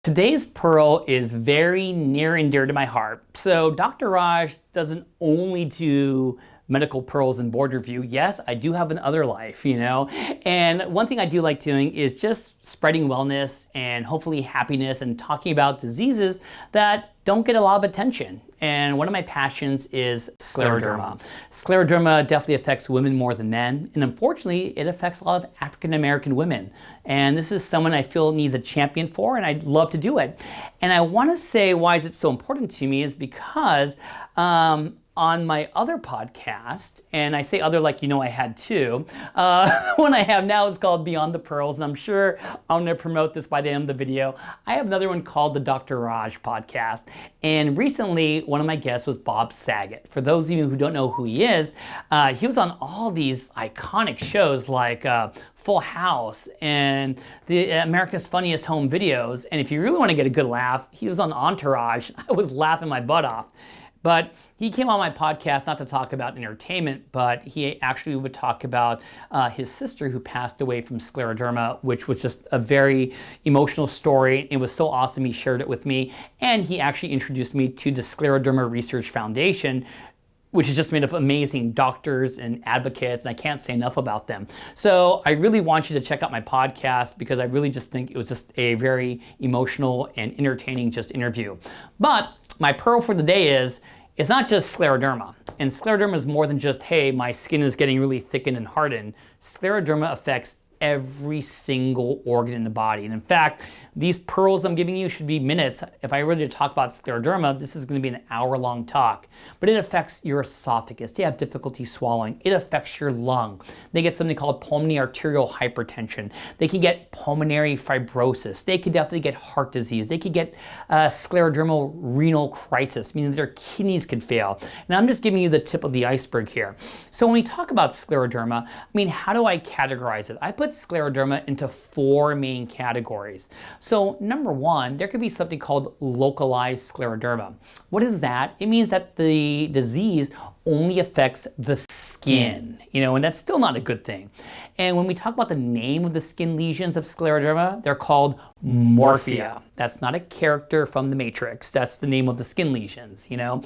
Today's pearl is very near and dear to my heart. So Dr. Raj doesn't only do medical pearls and board review. Yes, I do have an other life, and one thing I do like doing is just spreading wellness and hopefully happiness and talking about diseases that don't get a lot of attention. And one of my passions is scleroderma. Scleroderma definitely affects women more than men, and unfortunately it affects a lot of African American women. And this is someone I feel needs a champion for, and I'd love to do it. And I want to say why is it so important to me is because on my other podcast, and I say other like I had two, the one I have now is called Beyond the Pearls, and I'm sure I'm going to promote this by the end of the video. I have another one called the Dr. Raj podcast, and recently one of my guests was Bob Saget. For those of you who don't know who he was on all these iconic shows like Full House and the America's Funniest Home Videos, and if you really want to get a good laugh, he was on Entourage. I was laughing my butt off. But he came on my podcast not to talk about entertainment, but he actually would talk about his sister who passed away from scleroderma, which was just a very emotional story. It was so awesome he shared it with me. And he actually introduced me to the Scleroderma Research Foundation, which is just made of amazing doctors and advocates, and I can't say enough about them. So I really want you to check out my podcast because I really just think it was just a very emotional and entertaining just interview. But my pearl for the day is, it's not just scleroderma. And scleroderma is more than just, hey, my skin is getting really thickened and hardened. Scleroderma affects every single organ in the body. And in fact, these pearls I'm giving you should be minutes. If I were to talk about scleroderma, this is going to be an hour-long talk. But it affects your esophagus. They have difficulty swallowing. It affects your lung. They get something called pulmonary arterial hypertension. They can get pulmonary fibrosis. They could definitely get heart disease. They could get sclerodermal renal crisis, meaning their kidneys could fail. And I'm just giving you the tip of the iceberg here. So when we talk about scleroderma, how do I categorize it? I put scleroderma into 4 main categories. So number 1, there could be something called localized scleroderma. What is that? It means that the disease only affects the skin, and that's still not a good thing. And when we talk about the name of the skin lesions of scleroderma, they're called morphea. That's not a character from the Matrix. That's the name of the skin lesions, And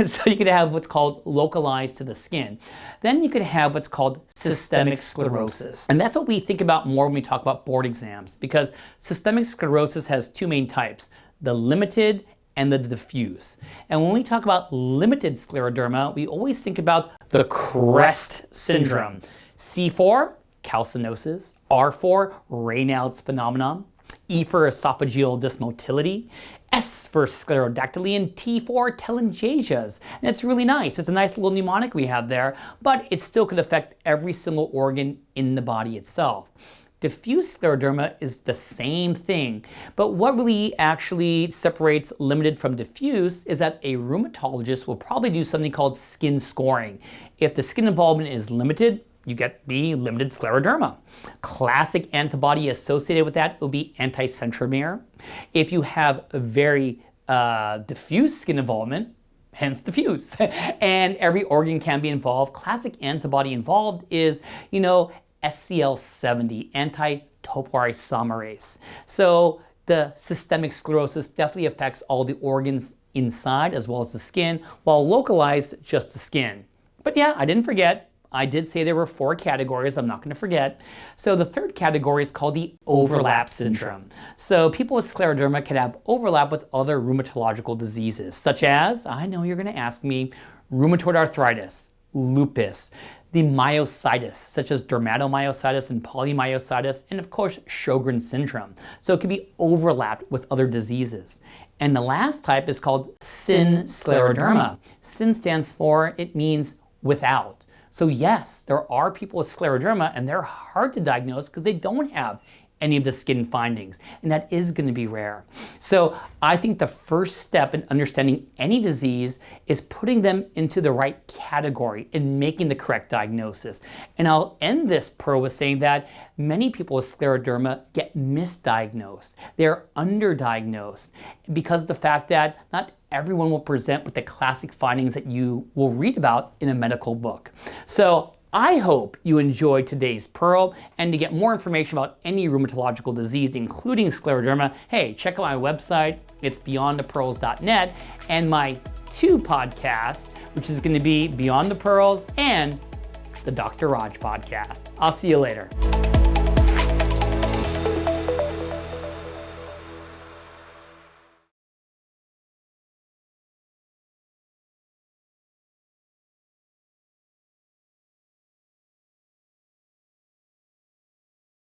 so you could have what's called localized to the skin. Then you could have what's called systemic sclerosis. And that's what we think about more when we talk about board exams, because systemic sclerosis has 2 main types, the limited and the diffuse. And when we talk about limited scleroderma, we always think about the CREST syndrome. C for calcinosis, R for Raynaud's phenomenon, E for esophageal dysmotility, S for sclerodactyly, and T for telangiectasias. And it's really nice. It's a nice little mnemonic we have there, but it still could affect every single organ in the body itself. Diffuse scleroderma is the same thing, but what really actually separates limited from diffuse is that a rheumatologist will probably do something called skin scoring. If the skin involvement is limited, you get the limited scleroderma. Classic antibody associated with that will be anti-centromere. If you have a very diffuse skin involvement, hence diffuse, and every organ can be involved, classic antibody involved is, SCL70, anti-topoisomerase. So the systemic sclerosis definitely affects all the organs inside as well as the skin, while localized just the skin. But yeah, I didn't forget. I did say there were 4 categories. I'm not going to forget. So the 3rd category is called the overlap syndrome. So people with scleroderma can have overlap with other rheumatological diseases, such as, I know you're going to ask me, rheumatoid arthritis, lupus, the myositis, such as dermatomyositis and polymyositis, and of course, Sjogren's syndrome. So it can be overlapped with other diseases. And the last type is called SINE scleroderma. SIN stands for, it means without. So yes, there are people with scleroderma and they're hard to diagnose because they don't have any of the skin findings, and that is going to be rare. So I think the first step in understanding any disease is putting them into the right category and making the correct diagnosis. And I'll end this pearl with saying that many people with scleroderma get misdiagnosed. They're underdiagnosed because of the fact that not everyone will present with the classic findings that you will read about in a medical book. So I hope you enjoyed today's Pearl, and to get more information about any rheumatological disease, including scleroderma, hey, check out my website. It's beyondthepearls.net, and my 2 podcasts, which is going to be Beyond the Pearls and the Dr. Raj podcast. I'll see you later.